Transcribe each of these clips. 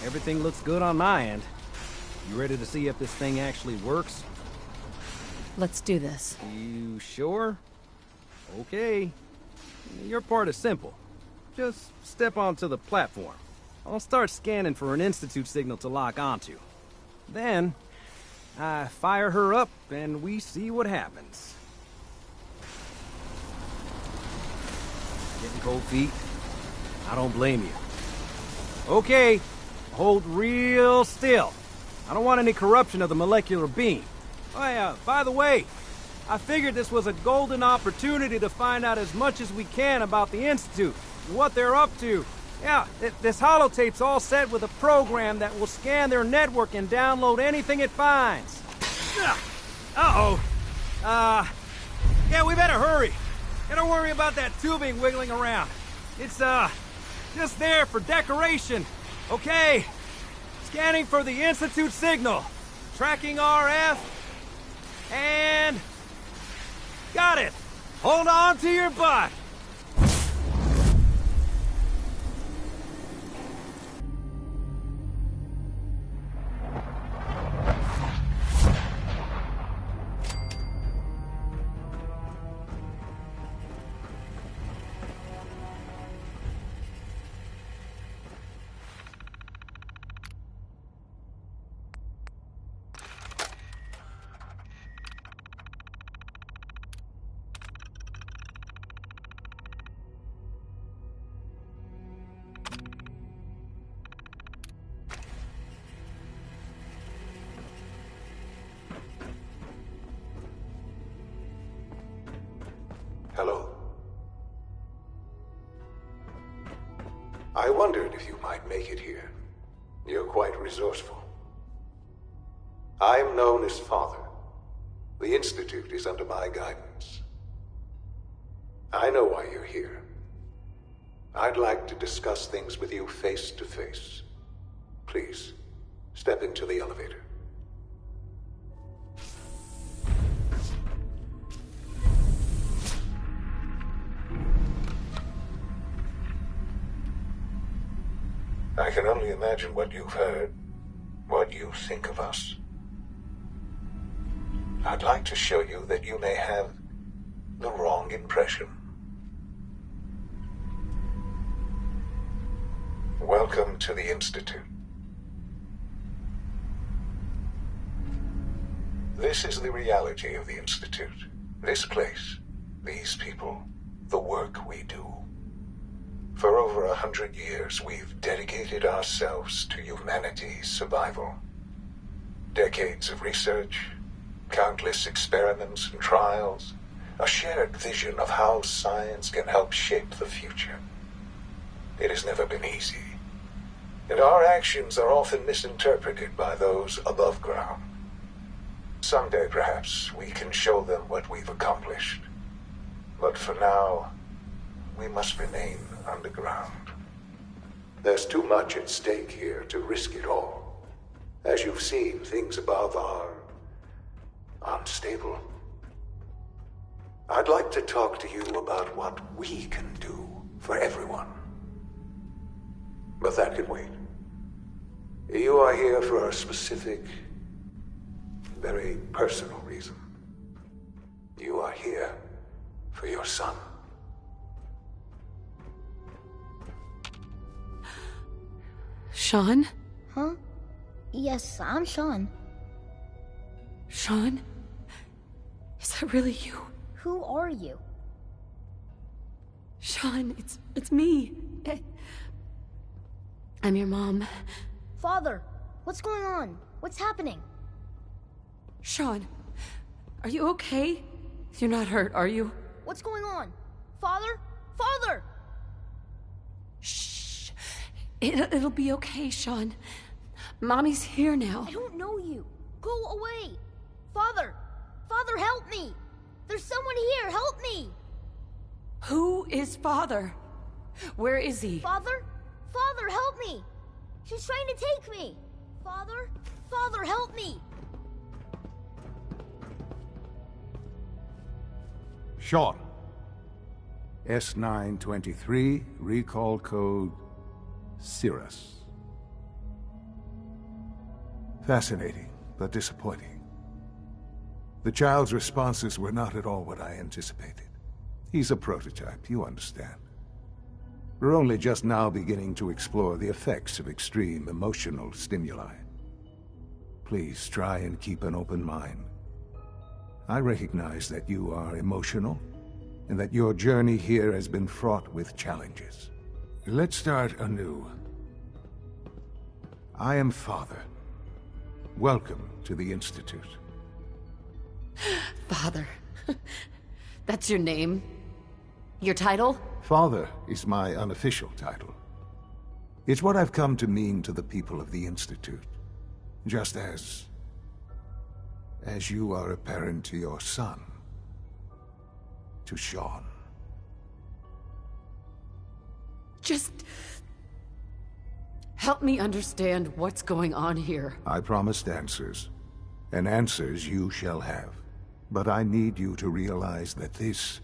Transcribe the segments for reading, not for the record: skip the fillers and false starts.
Everything looks good on my end. You ready to see if this thing actually works? Let's do this. You sure? Okay. Your part is simple. Just step onto the platform. I'll start scanning for an Institute signal to lock onto. Then, I fire her up and we see what happens. Getting cold feet? I don't blame you. Okay, hold real still. I don't want any corruption of the molecular beam. Oh yeah, by the way, I figured this was a golden opportunity to find out as much as we can about the Institute, and what they're up to. Yeah, this holotape's all set with a program that will scan their network and download anything it finds. Uh-oh. Yeah, we better hurry. Gotta worry about that tubing wiggling around. It's, just there for decoration. Okay. Scanning for the Institute signal. Tracking RF. And... got it. Hold on to your butt. Hello. I wondered if you might make it here. You're quite resourceful. I'm known as Father. The Institute is under my guidance. I know why you're here. I'd like to discuss things with you face to face. Please, step into the elevator. I can only imagine what you've heard, what you think of us. I'd like to show you that you may have the wrong impression. Welcome to the Institute. This is the reality of the Institute. This place, these people, the work we do. For over 100 years, we've dedicated ourselves to humanity's survival. Decades of research, countless experiments and trials, a shared vision of how science can help shape the future. It has never been easy, and our actions are often misinterpreted by those above ground. Someday, perhaps, we can show them what we've accomplished. But for now, we must remain underground. There's too much at stake here to risk it all. As you've seen, things above are unstable. I'd like to talk to you about what we can do for everyone. But that can wait. You are here for a specific, very personal reason. You are here for your son. Sean? Huh? Yes, I'm Sean. Sean? Is that really you? Who are you? Sean, it's me. I'm your mom. Father, what's going on? What's happening? Sean, are you okay? You're not hurt, are you? What's going on? Father? Father! Shh. It'll be okay, Sean. Mommy's here now. I don't know you. Go away. Father! Father, help me! There's someone here, help me! Who is Father? Where is he? Father? Father, help me! She's trying to take me! Father? Father, help me! Sean. S923, recall code Cirrus. Fascinating, but disappointing. The child's responses were not at all what I anticipated. He's a prototype, you understand. We're only just now beginning to explore the effects of extreme emotional stimuli. Please try and keep an open mind. I recognize that you are emotional, and that your journey here has been fraught with challenges. Let's start anew. I am Father. Welcome to the Institute. Father. That's your name? Your title? Father is my unofficial title. It's what I've come to mean to the people of the Institute. Just as you are a parent to your son. To Sean. Just help me understand what's going on here. I promised answers, and answers you shall have. But I need you to realize that this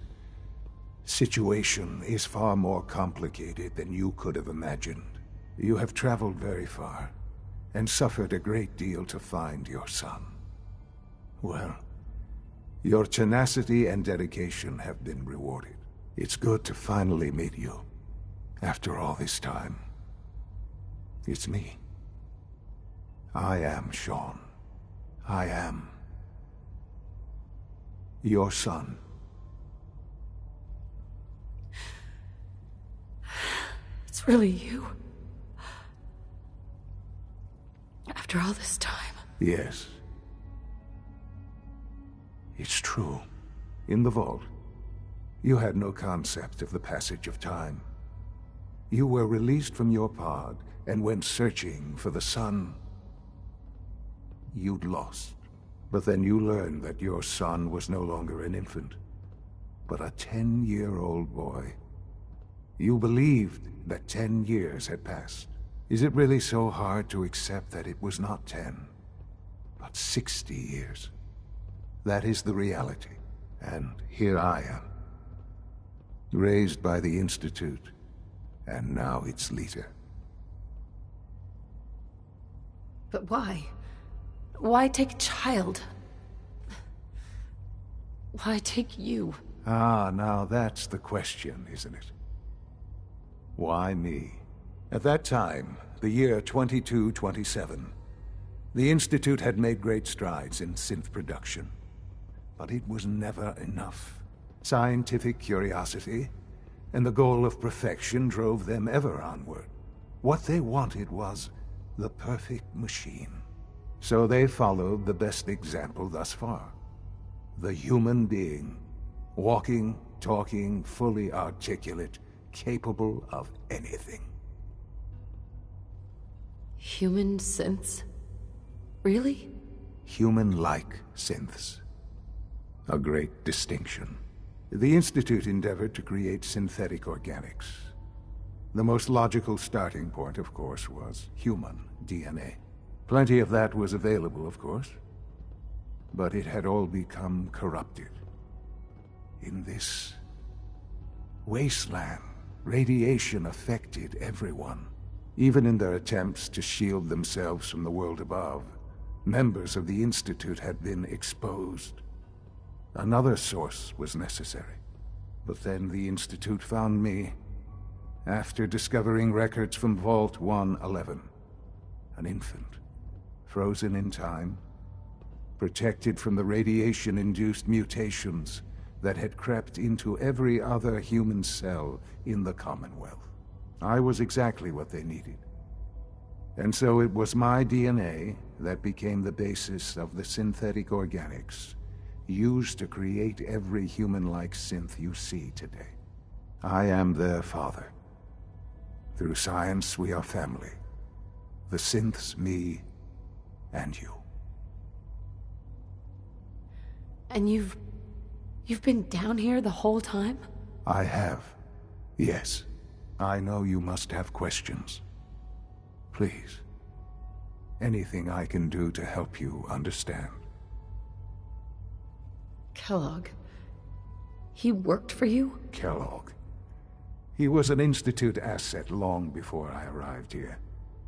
situation is far more complicated than you could have imagined. You have traveled very far, and suffered a great deal to find your son. Well, your tenacity and dedication have been rewarded. It's good to finally meet you. After all this time, it's me. I am Sean. I am your son. It's really you. After all this time. Yes. It's true. In the vault, you had no concept of the passage of time. You were released from your pod and went searching for the son you'd lost. But then you learned that your son was no longer an infant, but a 10-year-old boy. You believed that 10 years had passed. Is it really so hard to accept that it was not 10, but 60 years? That is the reality. And here I am, raised by the Institute, and now its leader. But why? Why take a child? Why take you? Ah, now that's the question, isn't it? Why me? At that time, the year 2227, the Institute had made great strides in synth production. But it was never enough. Scientific curiosity and the goal of perfection drove them ever onward. What they wanted was the perfect machine. So they followed the best example thus far. The human being. Walking, talking, fully articulate, capable of anything. Human synths? Really? Human-like synths. A great distinction. The Institute endeavored to create synthetic organics. The most logical starting point, of course, was human DNA. Plenty of that was available, of course. But it had all become corrupted. In this wasteland, radiation affected everyone. Even in their attempts to shield themselves from the world above, members of the Institute had been exposed. Another source was necessary. But then the Institute found me, after discovering records from Vault 111. An infant, frozen in time, protected from the radiation-induced mutations that had crept into every other human cell in the Commonwealth. I was exactly what they needed. And so it was my DNA that became the basis of the synthetic organics used to create every human-like synth you see today. I am their father. Through science, we are family. The synths, me, and you. And you've been down here the whole time? I have. Yes. I know you must have questions. Please. Anything I can do to help you understand. Kellogg. He worked for you? Kellogg. He was an Institute asset long before I arrived here.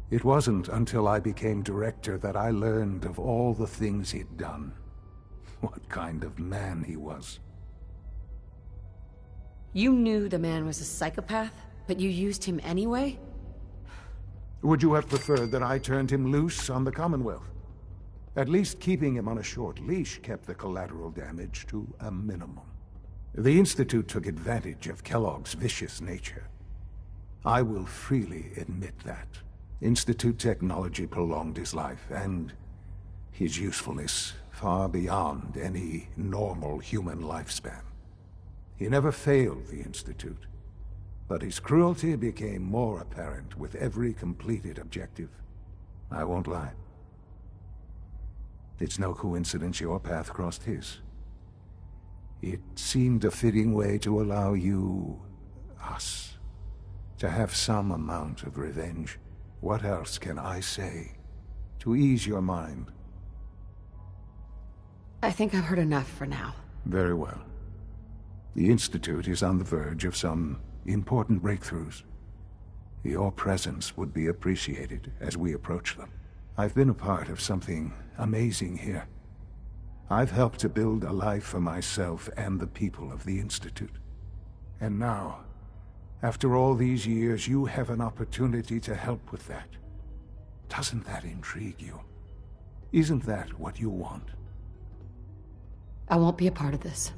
It wasn't until I became director that I learned of all the things he'd done. What kind of man he was. You knew the man was a psychopath, but you used him anyway? Would you have preferred that I turned him loose on the Commonwealth? At least keeping him on a short leash kept the collateral damage to a minimum. The Institute took advantage of Kellogg's vicious nature. I will freely admit that. Institute technology prolonged his life, and his usefulness far beyond any normal human lifespan. He never failed the Institute, but his cruelty became more apparent with every completed objective. I won't lie. It's no coincidence your path crossed his. It seemed a fitting way to allow you, us, to have some amount of revenge. What else can I say to ease your mind? I think I've heard enough for now. Very well. The Institute is on the verge of some important breakthroughs. Your presence would be appreciated as we approach them. I've been a part of something amazing here. I've helped to build a life for myself and the people of the Institute. And now, after all these years, you have an opportunity to help with that. Doesn't that intrigue you? Isn't that what you want? I won't be a part of this.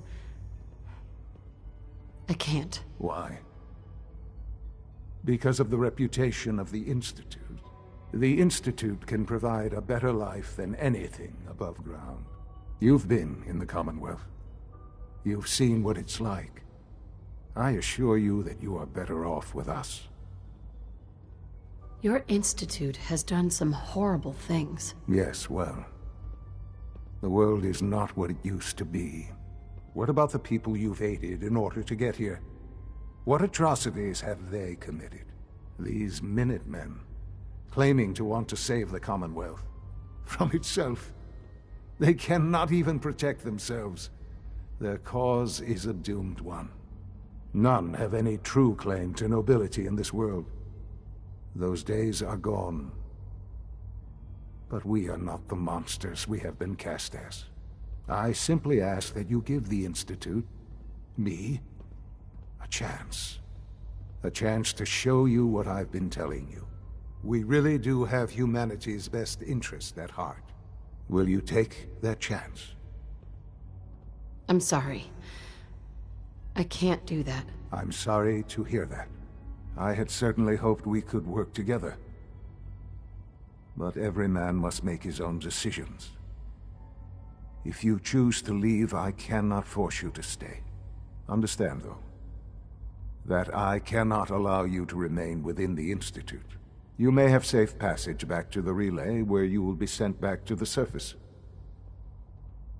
I can't. Why? Because of the reputation of the Institute. The Institute can provide a better life than anything above ground. You've been in the Commonwealth. You've seen what it's like. I assure you that you are better off with us. Your institute has done some horrible things. Yes, well, the world is not what it used to be. What about the people you've aided in order to get here? What atrocities have they committed? These Minutemen, claiming to want to save the Commonwealth from itself. They cannot even protect themselves. Their cause is a doomed one. None have any true claim to nobility in this world. Those days are gone. But we are not the monsters we have been cast as. I simply ask that you give the Institute, me, a chance. A chance to show you what I've been telling you. We really do have humanity's best interest at heart. Will you take that chance? I'm sorry. I can't do that. I'm sorry to hear that. I had certainly hoped we could work together. But every man must make his own decisions. If you choose to leave, I cannot force you to stay. Understand, though, that I cannot allow you to remain within the Institute. You may have safe passage back to the relay, where you will be sent back to the surface.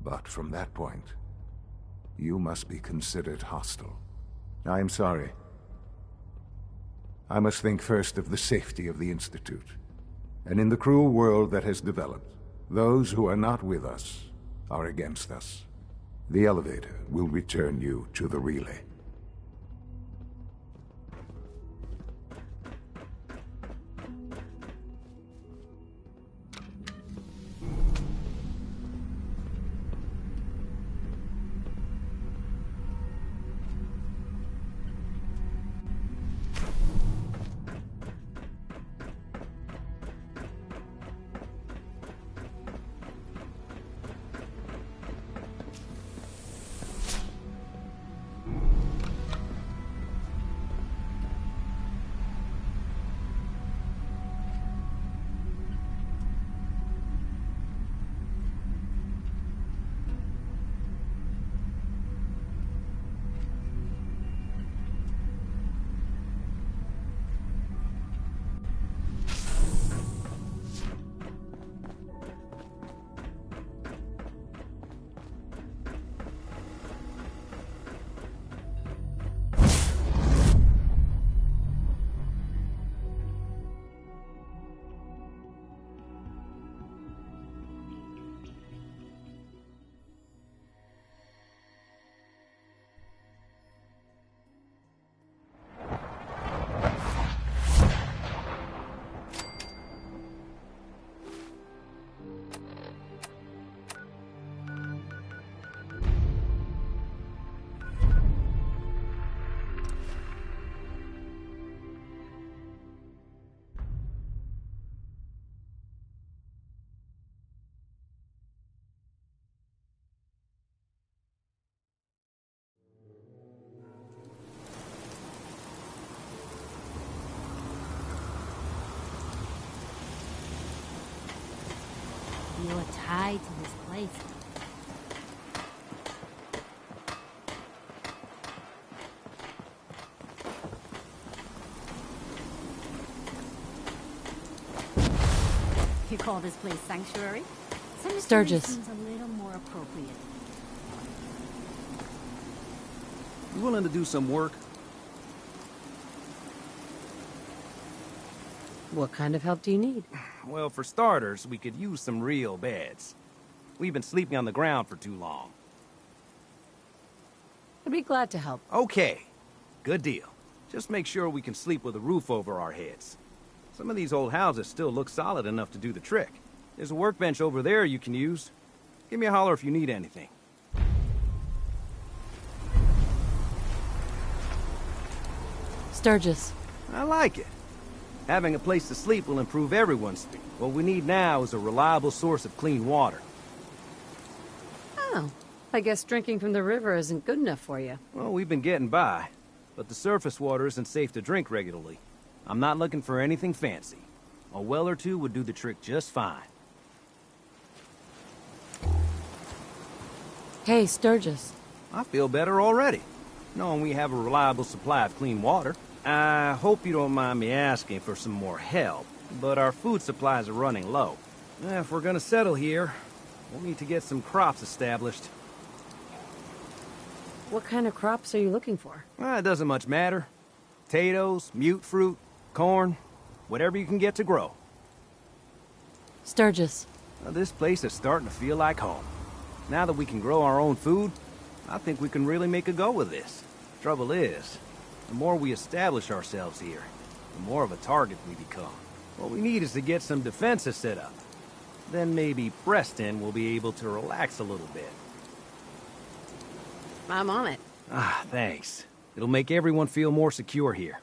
But from that point, you must be considered hostile. I am sorry. I must think first of the safety of the Institute. And in the cruel world that has developed, those who are not with us are against us. The elevator will return you to the relay. feel a tie to this place. You call this place sanctuary? Cemetery Sturgis. seems a little more appropriate. You willing to do some work? What kind of help do you need? Well, for starters, we could use some real beds. We've been sleeping on the ground for too long. I'd be glad to help. Okay, good deal. Just make sure we can sleep with a roof over our heads. Some of these old houses still look solid enough to do the trick. There's a workbench over there you can use. Give me a holler if you need anything. Sturgis. I like it. Having a place to sleep will improve everyone's sleep. What we need now is a reliable source of clean water. Oh, I guess drinking from the river isn't good enough for you. Well, we've been getting by, but the surface water isn't safe to drink regularly. I'm not looking for anything fancy. A well or two would do the trick just fine. Hey, Sturgis. I feel better already, knowing we have a reliable supply of clean water. I hope you don't mind me asking for some more help, but our food supplies are running low. If we're gonna settle here, we'll need to get some crops established. What kind of crops are you looking for? It doesn't much matter. Potatoes, mute fruit, corn, whatever you can get to grow. Sturgis. This place is starting to feel like home. Now that we can grow our own food, I think we can really make a go of this. Trouble is, the more we establish ourselves here, the more of a target we become. What we need is to get some defenses set up. Then maybe Preston will be able to relax a little bit. I'm on it. Thanks. It'll make everyone feel more secure here.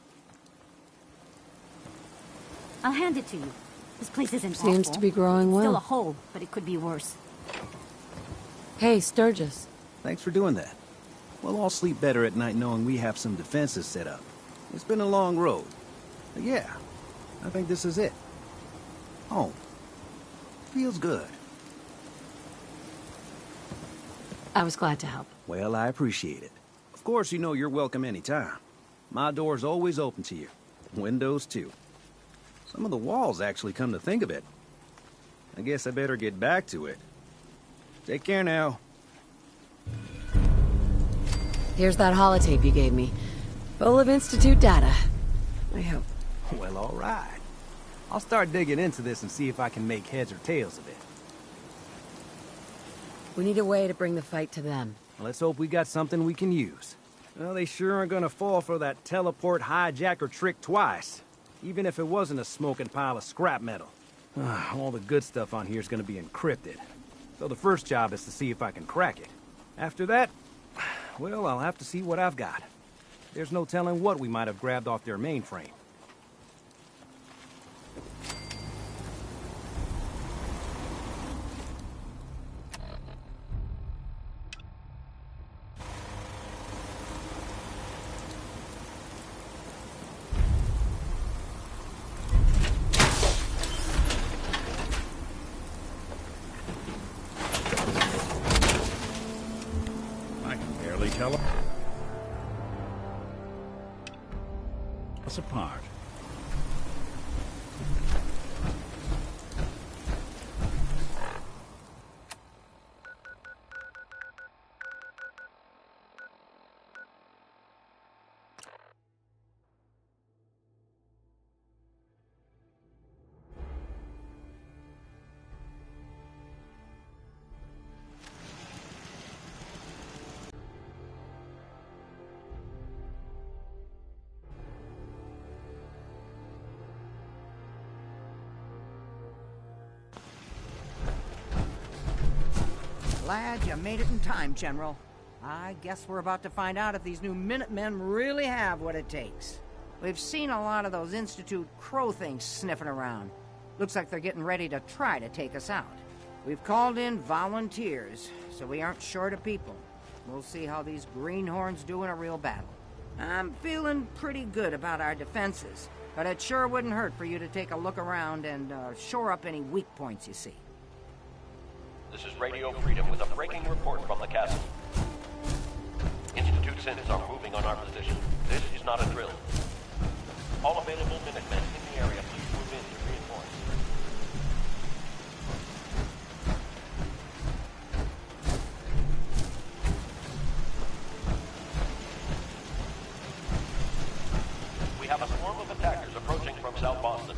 I'll hand it to you. This place isn't Seems awful. to be growing It's still a well. hole, but it could be worse. Hey, Sturgis. Thanks for doing that. We'll all sleep better at night knowing we have some defenses set up. It's been a long road. But yeah, I think this is it. Home. Feels good. I was glad to help. Well, I appreciate it. Of course, you know you're welcome anytime. My door's always open to you. Windows, too. Some of the walls, actually, come to think of it. I guess I better get back to it. Take care now. Here's that holotape you gave me. Full of Institute data. I hope. Well, all right. I'll start digging into this and see if I can make heads or tails of it. We need a way to bring the fight to them. Let's hope we got something we can use. Well, they sure aren't gonna fall for that teleport hijacker trick twice. Even if it wasn't a smoking pile of scrap metal. All the good stuff on here is gonna be encrypted. So the first job is to see if I can crack it. After that, well, I'll have to see what I've got. There's no telling what we might have grabbed off their mainframe. I can barely tell us apart. Glad you made it in time, General. I guess we're about to find out if these new Minutemen really have what it takes. We've seen a lot of those Institute Crow things sniffing around. Looks like they're getting ready to try to take us out. We've called in volunteers, so we aren't short of people. We'll see how these greenhorns do in a real battle. I'm feeling pretty good about our defenses, but it sure wouldn't hurt for you to take a look around and shore up any weak points you see. This is Radio Freedom with a breaking report from the castle. Institute synths are moving on our position. This is not a drill. All available Minutemen in the area, please move in to reinforce. We have a swarm of attackers approaching from South Boston.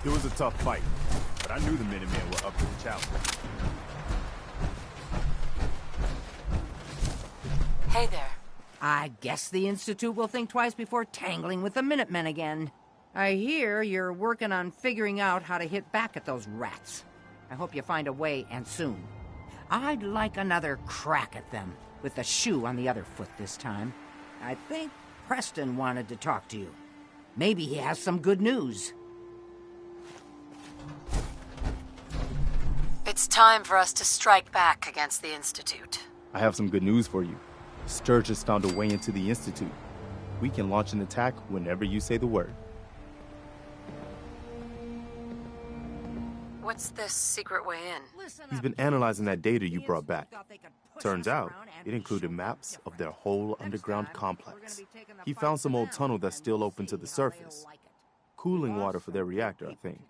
It was a tough fight, but I knew the Minutemen were up to the challenge. Hey there. I guess the Institute will think twice before tangling with the Minutemen again. I hear you're working on figuring out how to hit back at those rats. I hope you find a way, and soon. I'd like another crack at them, with the shoe on the other foot this time. I think Preston wanted to talk to you. Maybe he has some good news. It's time for us to strike back against the Institute. I have some good news for you. Sturgis found a way into the Institute. We can launch an attack whenever you say the word. What's this secret way in? He's been analyzing that data you brought back. Turns out, it included maps of their whole underground complex. He found some old tunnel that's still open to the surface. Cooling water for their reactor, I think.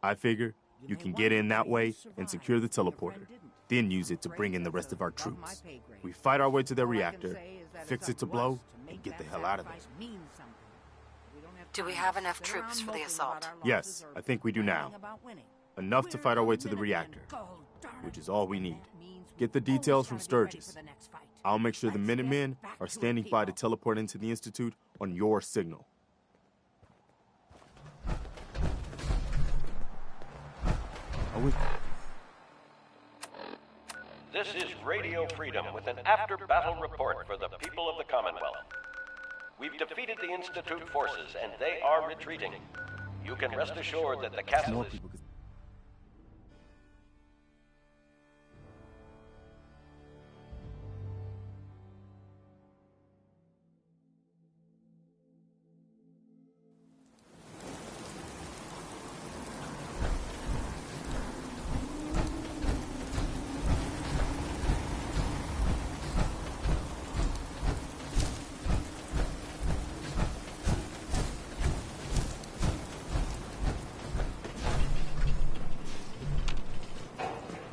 I figure you can get in that way and secure the teleporter, then use it to bring in the rest of our troops. We fight our way to their reactor, fix it to blow, and get the hell out of there. Do we have enough troops for the assault? Yes, I think we do now. Enough to fight our way to the reactor, which is all we need. Get the details from Sturgis. I'll make sure the Minutemen are standing by to teleport into the Institute on your signal. This is Radio Freedom with an after-battle report for the people of the Commonwealth. We've defeated the Institute forces, and they are retreating. You can rest assured that the castle is...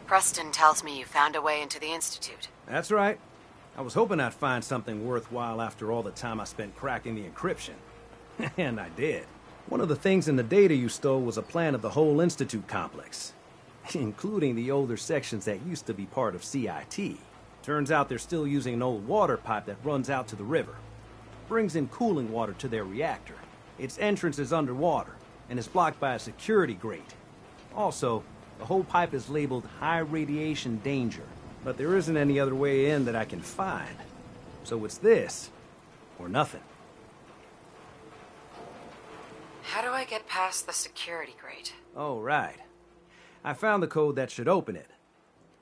Preston tells me you found a way into the Institute. That's right. I was hoping I'd find something worthwhile after all the time I spent cracking the encryption. And I did. One of the things in the data you stole was a plan of the whole Institute complex, including the older sections that used to be part of CIT. Turns out they're still using an old water pipe that runs out to the river. Brings in cooling water to their reactor. Its entrance is underwater, and is blocked by a security grate. Also, the whole pipe is labeled high radiation danger, but there isn't any other way in that I can find. So it's this, or nothing. How do I get past the security grate? Oh, right. I found the code that should open it.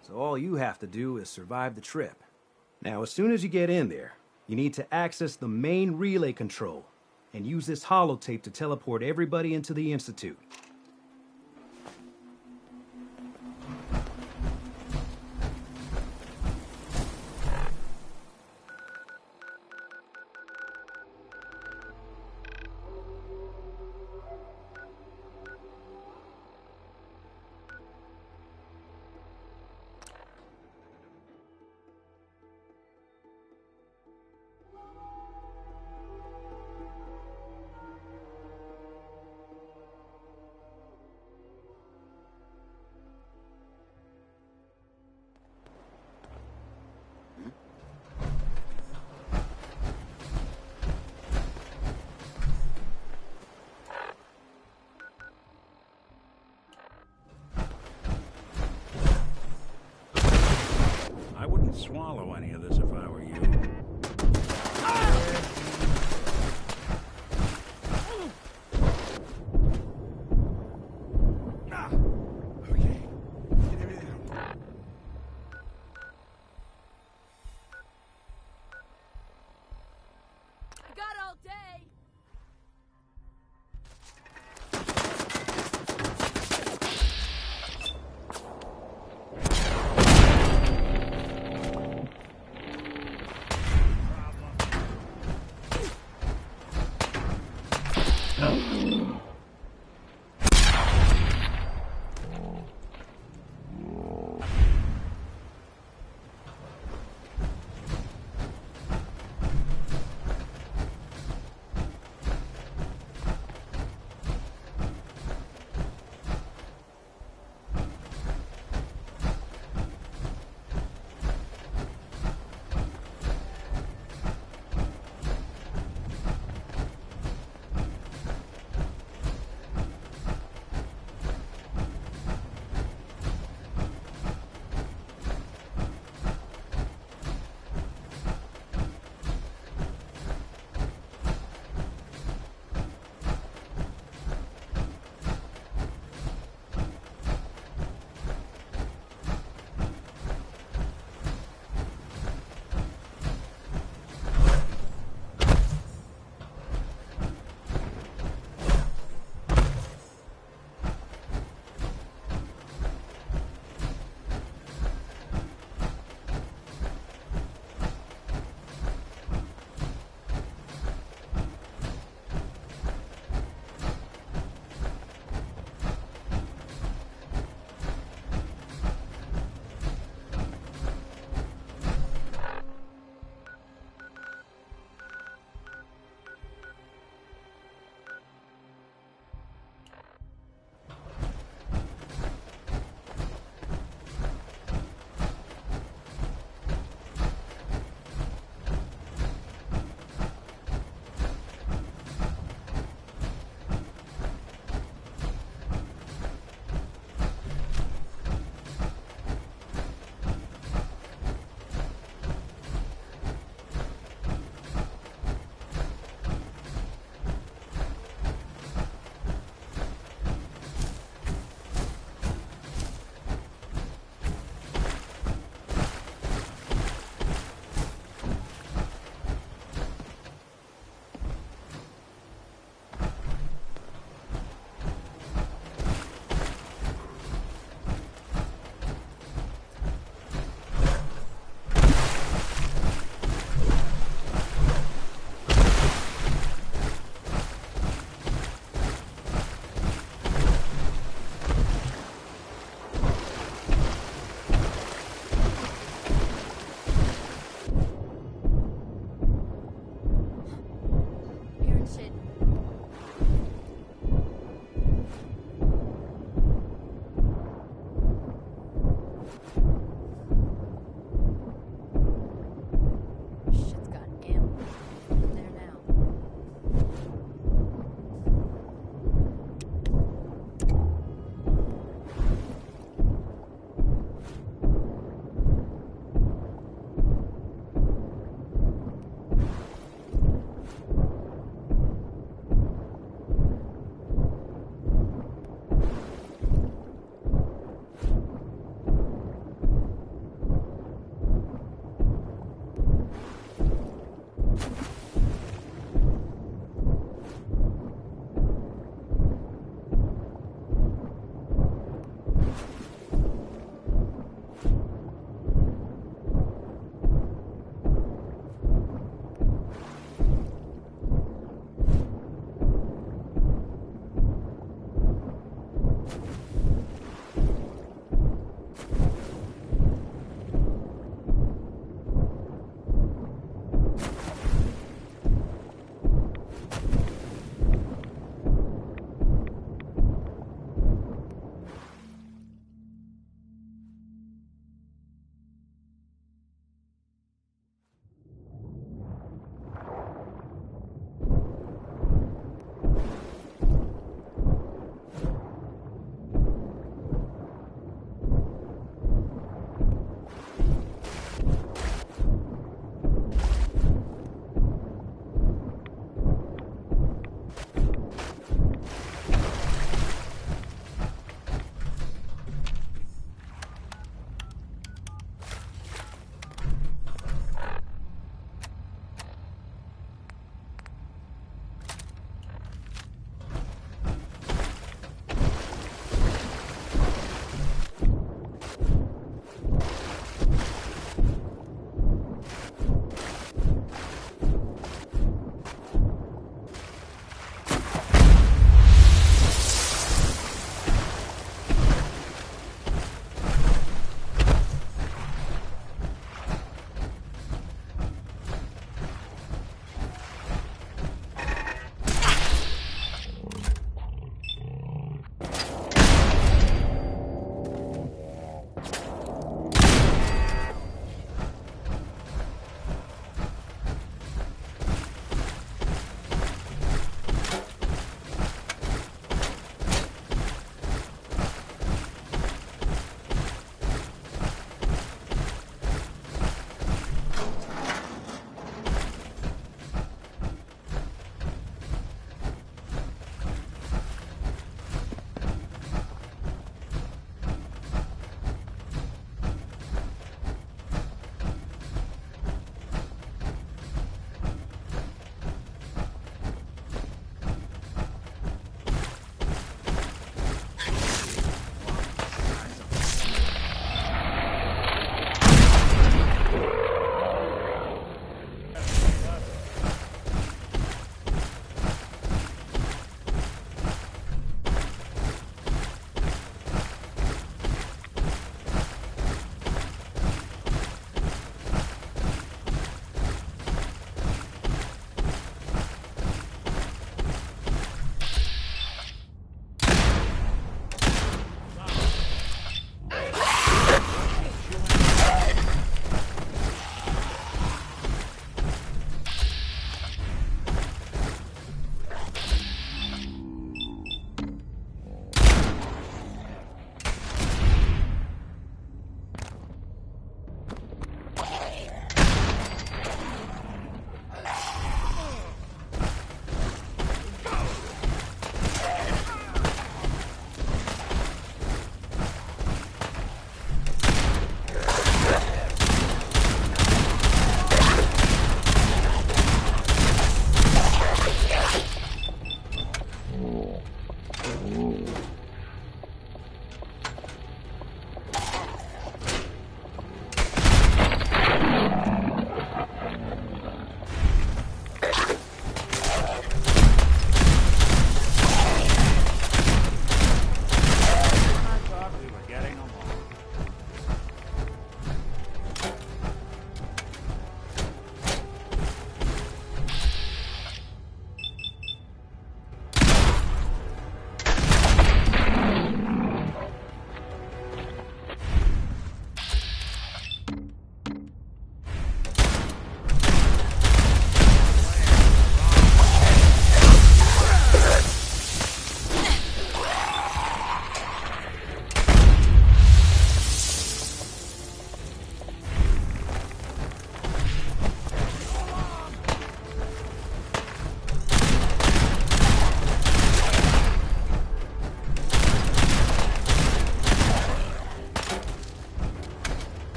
So all you have to do is survive the trip. Now, as soon as you get in there, you need to access the main relay control and use this holotape to teleport everybody into the Institute. Swallow any of this if I were you. Okay. Get everything out. I got all day.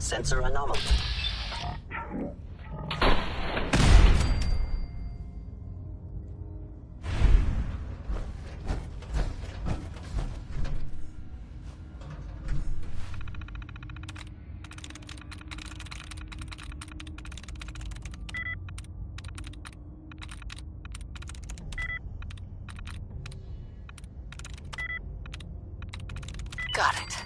Sensor anomaly. Got it.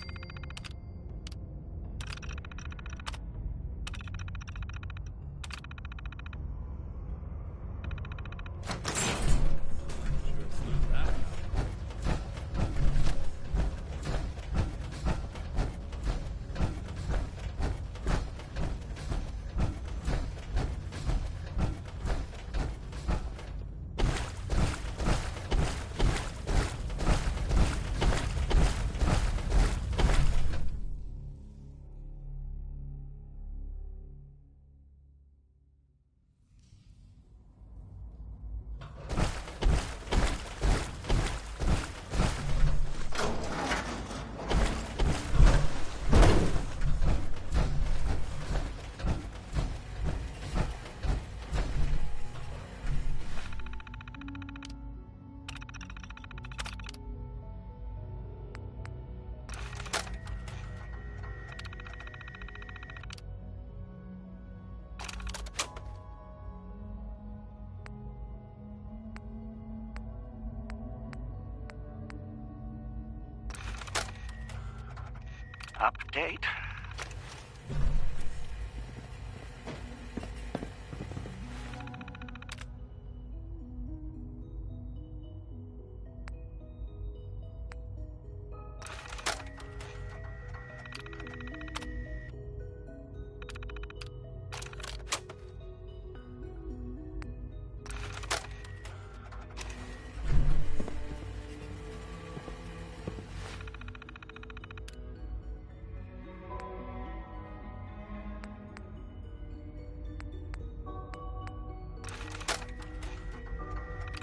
Update.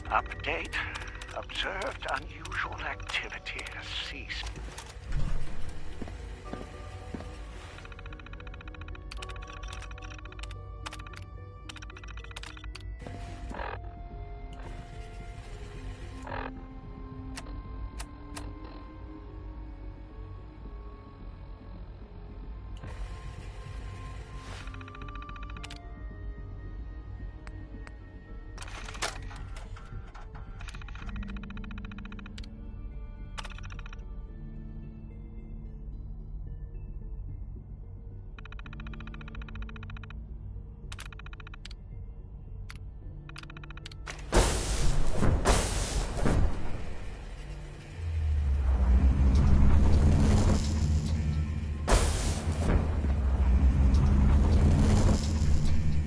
Update. Observed unusual activity has ceased.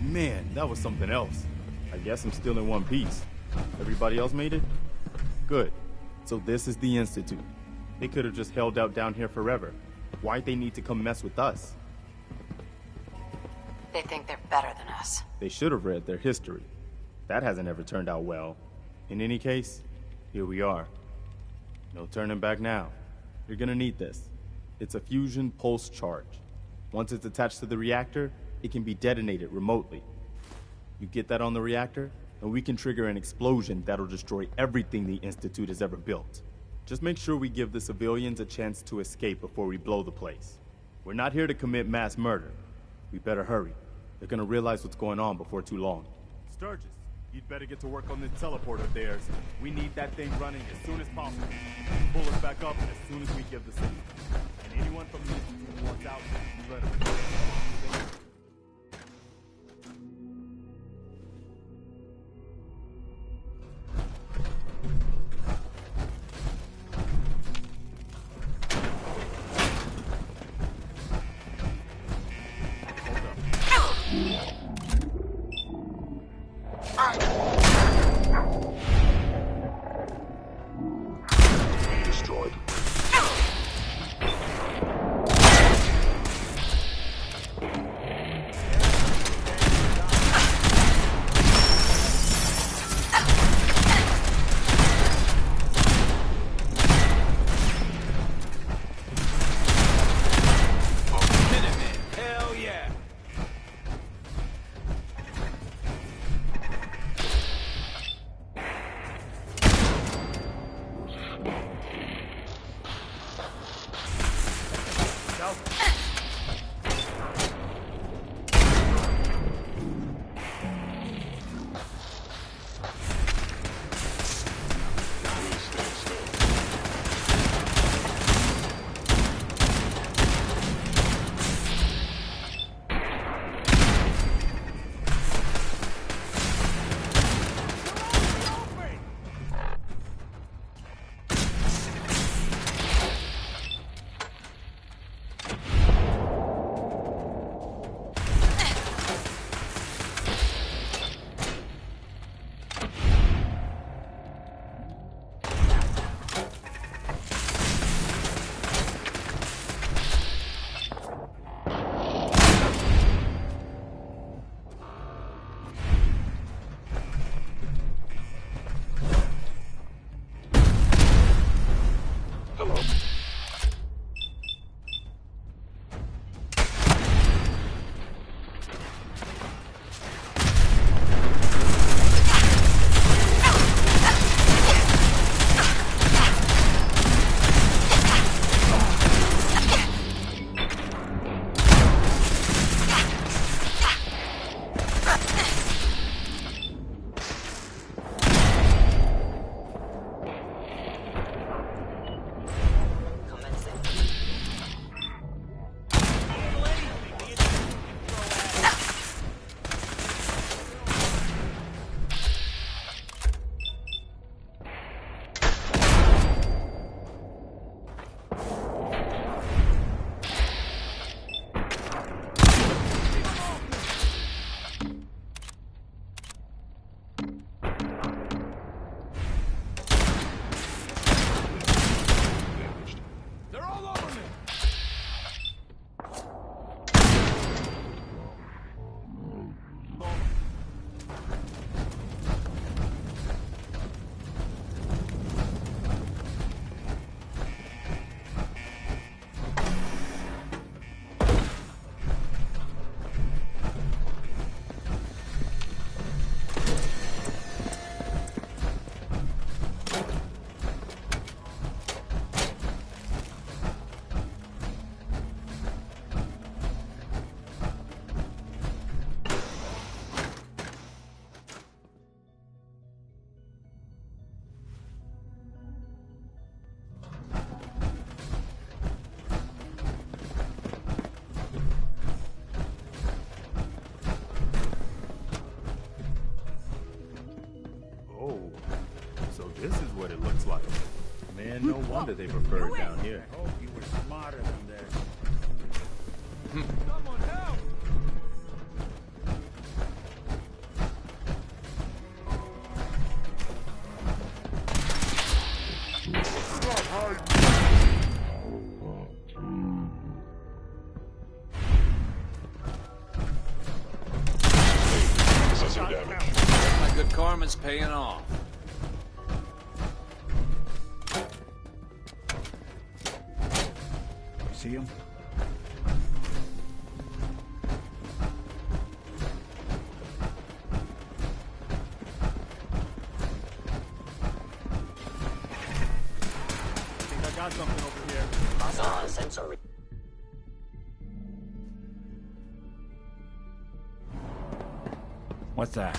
Man, that was something else. I guess I'm still in one piece. Everybody else made it? Good. So this is the Institute. They could have just held out down here forever. Why'd they need to come mess with us? They think they're better than us. They should have read their history. That hasn't ever turned out well. In any case, here we are. No turning back now. You're gonna need this. It's a fusion pulse charge. Once it's attached to the reactor, it can be detonated remotely. You get that on the reactor, and we can trigger an explosion that'll destroy everything the Institute has ever built. Just make sure we give the civilians a chance to escape before we blow the place. We're not here to commit mass murder. We better hurry. They're gonna realize what's going on before too long. Sturgis, you'd better get to work on this teleport of theirs. We need that thing running as soon as possible. Pull us back up as soon as we give the signal. And anyone from the Institute who wants out, let them know. Destroyed. it looks like. Man, no wonder they prefer it down here. I hope you were smarter than this. Someone help! My good karma's paying off. See him? I think I got something over here. Sensory. What's that?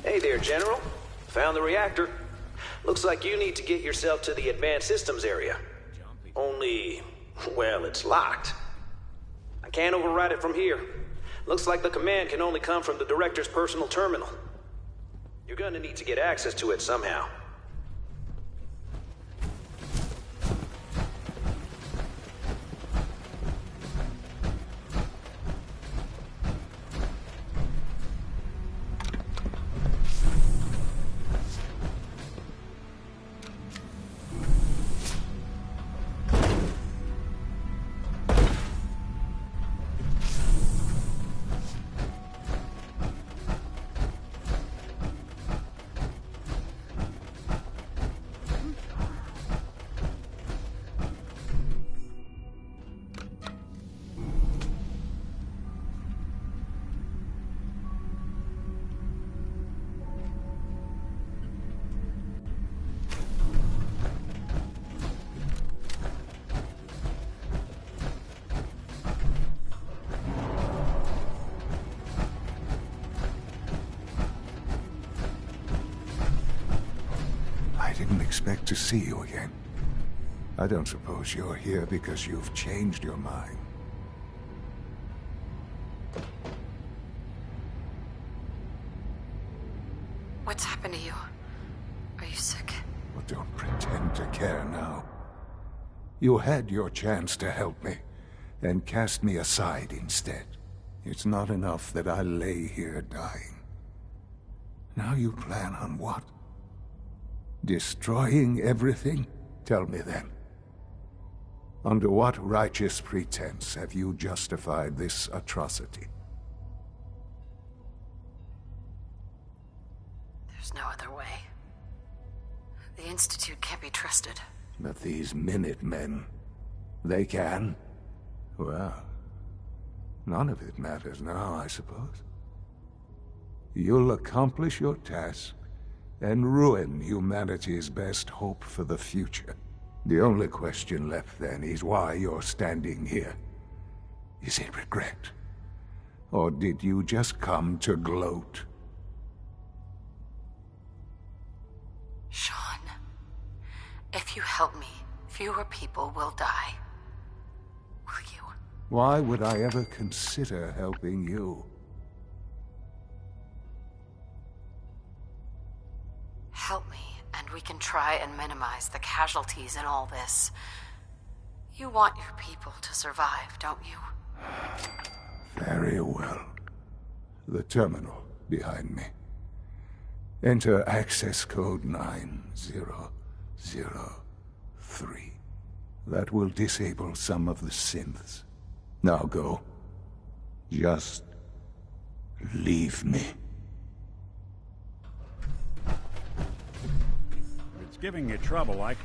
Hey there, General. Found the reactor. Looks like you need to get yourself to the advanced systems area. Only, well, it's locked. I can't override it from here. Looks like the command can only come from the director's personal terminal. You're gonna need to get access to it somehow. expect to see you again. I don't suppose you're here because you've changed your mind. What's happened to you? Are you sick? Well, don't pretend to care now. You had your chance to help me, and cast me aside instead. It's not enough that I lay here dying. Now you plan on what? Destroying everything? Tell me then. Under what righteous pretense have you justified this atrocity? There's no other way. The Institute can't be trusted. But these Minutemen, they can? Well, none of it matters now, I suppose. You'll accomplish your task and ruin humanity's best hope for the future. The only question left then is why you're standing here. Is it regret? Or did you just come to gloat? Sean, if you help me, fewer people will die. Will you? Why would I ever consider helping you? Help me, and we can try and minimize the casualties in all this. You want your people to survive, don't you? Very well. The terminal behind me. Enter access code 9003. That will disable some of the synths. Now go. Just leave me. It's giving you trouble, like.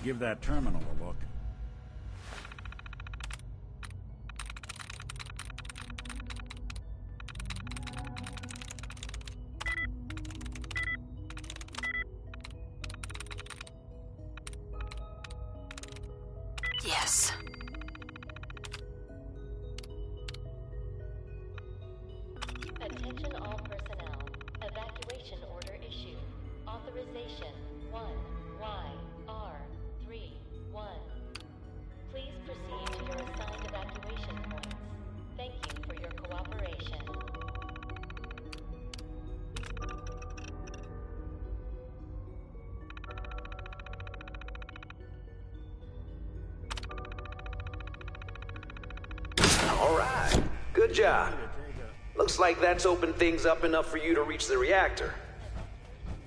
Give that terminal a look. Yes. Attention all personnel. Evacuation order issued. Authorization 1YR31. Please proceed to your assigned evacuation points. Thank you for your cooperation. All right. Good job. Looks like that's opened things up enough for you to reach the reactor.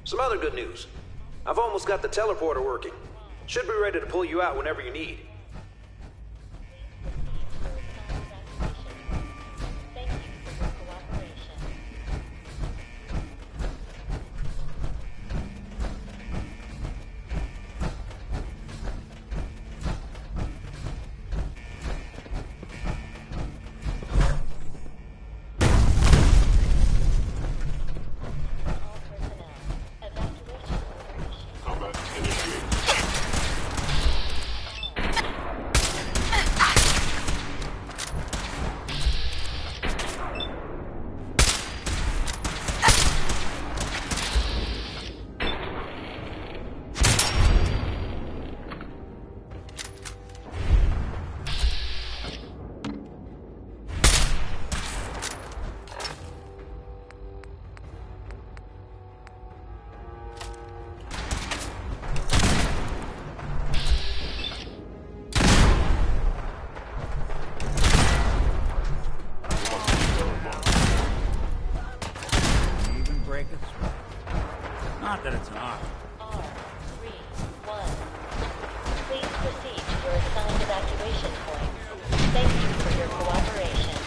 Some other good news. I've almost got the teleporter working. Should be ready to pull you out whenever you need. Not that it's an art. R31. Please proceed to your assigned evacuation points. Thank you for your cooperation.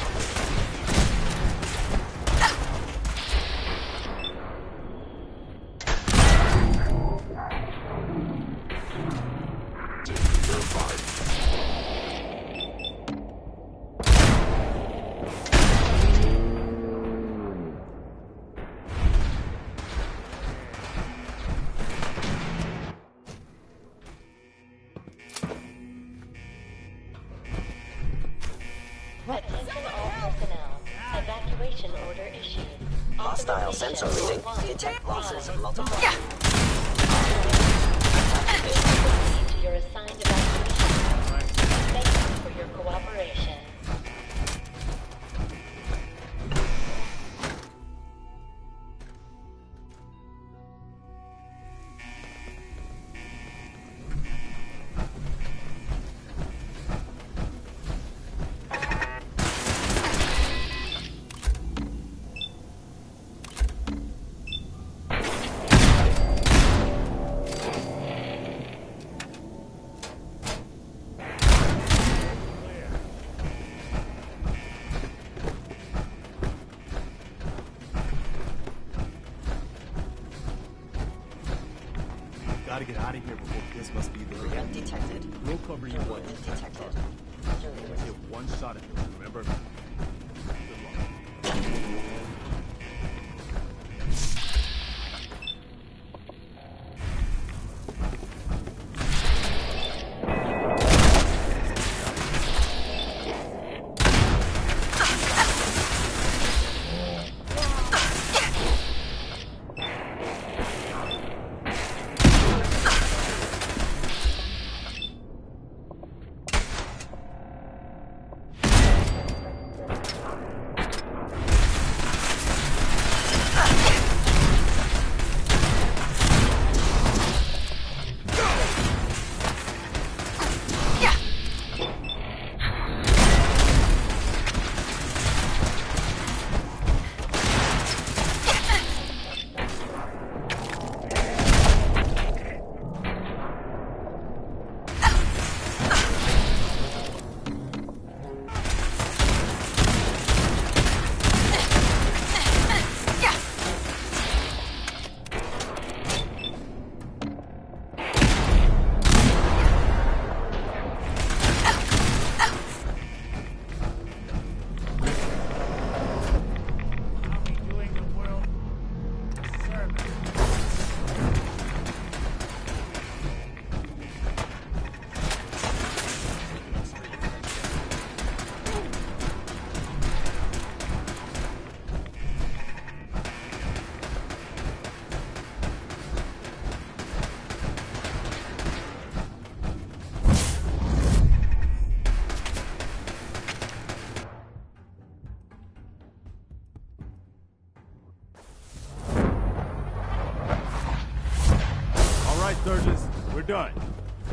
hostile sensor reading. Detect losses of multiple. Proceed to your assigned evacuation point. Thank you for your cooperation. Gotta get out of here before this must be the reaction. Detected. We'll cover you one. Detected. You have one shot at this, remember? Good luck. Sturgis, we're done.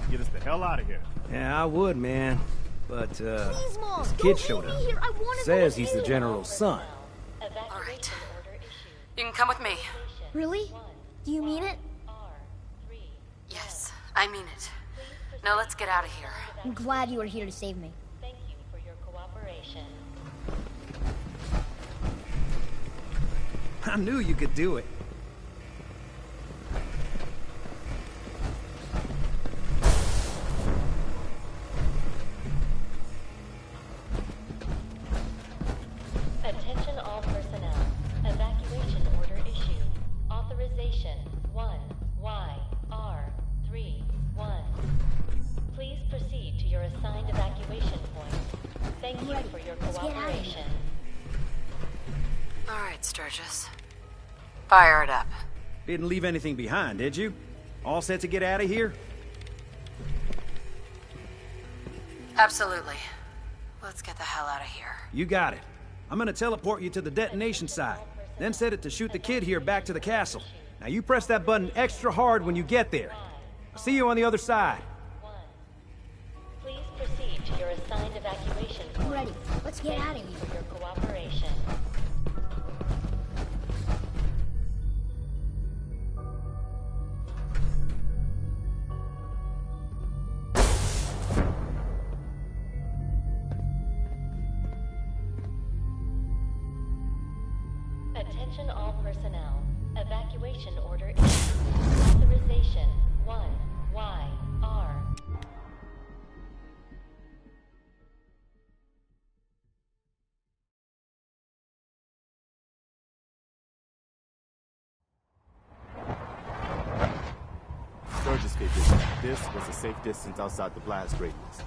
Get us the hell out of here. Yeah, I would, man. But, Please, Mom, this don't kid leave showed me up. here. I want to Says go he's with the you. general's son. All right. You can come with me. Really? Do you mean it? Yes, I mean it. Now let's get out of here. I'm glad you were here to save me. Thank you for your cooperation. I knew you could do it. Attention all personnel. Evacuation order issued. Authorization 1YR31. Please proceed to your assigned evacuation point. Thank you for your cooperation. All right, Sturgis. Fire it up. Didn't leave anything behind, did you? All set to get out of here? Absolutely. Let's get the hell out of here. You got it. I'm gonna teleport you to the detonation site, then set it to shoot the kid here back to the castle. Now you press that button extra hard when you get there. I'll see you on the other side. Please proceed to your assigned evacuation point. I'm ready. Let's get out of here. For your cooperation. Attention all personnel. Evacuation order issued. Authorization 1YR. Sturgis figured this was a safe distance outside the blast radius.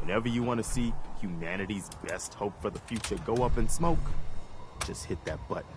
Whenever you want to see humanity's best hope for the future go up in smoke, just hit that button.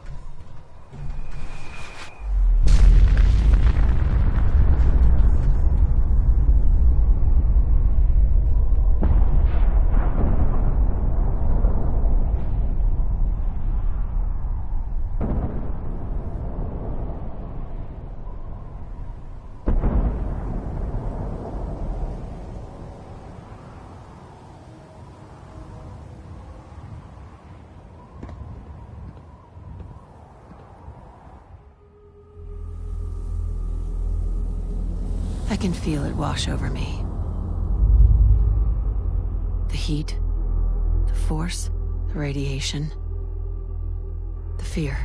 I can feel it wash over me. The heat, the force, the radiation, the fear.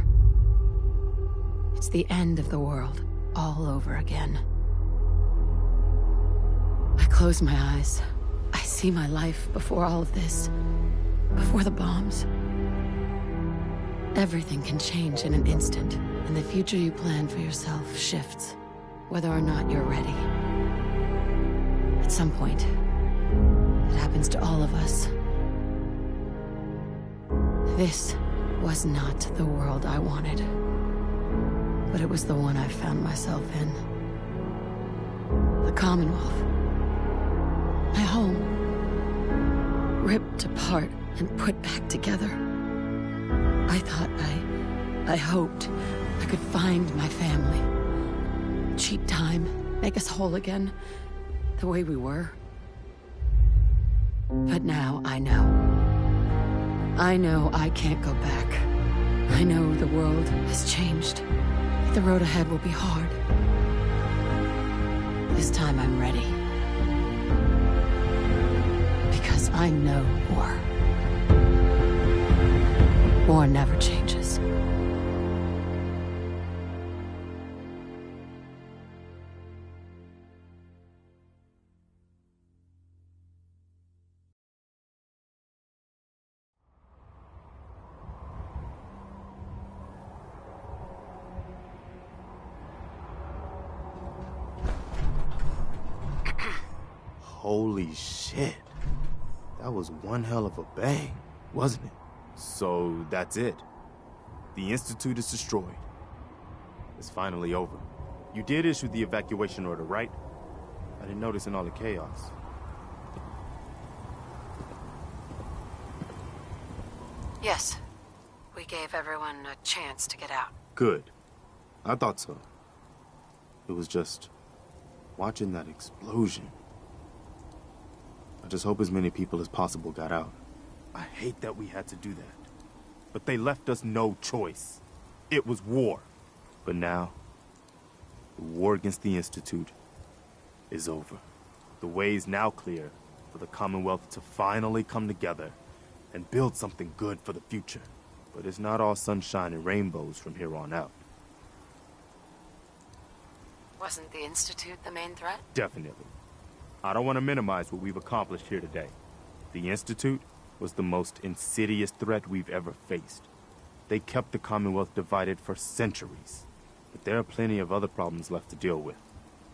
It's the end of the world all over again. I close my eyes. I see my life before all of this, before the bombs. Everything can change in an instant, and the future you plan for yourself shifts, whether or not you're ready. At some point, it happens to all of us. This was not the world I wanted, but it was the one I found myself in. The Commonwealth. My home. Ripped apart and put back together. I thought I hoped I could find my family. Cheat time, make us whole again, the way we were. But now I know. I know I can't go back. I know the world has changed. The road ahead will be hard. This time I'm ready. Because I know war. War never changes. Holy shit. That was one hell of a bang, wasn't it? So that's it. The Institute is destroyed. It's finally over. You did issue the evacuation order, right? I didn't notice in all the chaos. Yes. We gave everyone a chance to get out. Good. I thought so. It was just watching that explosion. I just hope as many people as possible got out. I hate that we had to do that. But they left us no choice. It was war. But now, the war against the Institute is over. The way is now clear for the Commonwealth to finally come together and build something good for the future. But it's not all sunshine and rainbows from here on out. Wasn't the Institute the main threat? Definitely. I don't want to minimize what we've accomplished here today. The Institute was the most insidious threat we've ever faced. They kept the Commonwealth divided for centuries. But there are plenty of other problems left to deal with.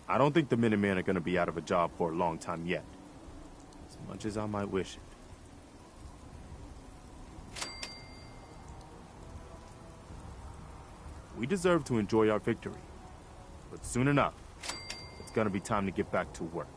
I don't think the Minutemen are going to be out of a job for a long time yet. As much as I might wish it. We deserve to enjoy our victory. But soon enough, it's going to be time to get back to work.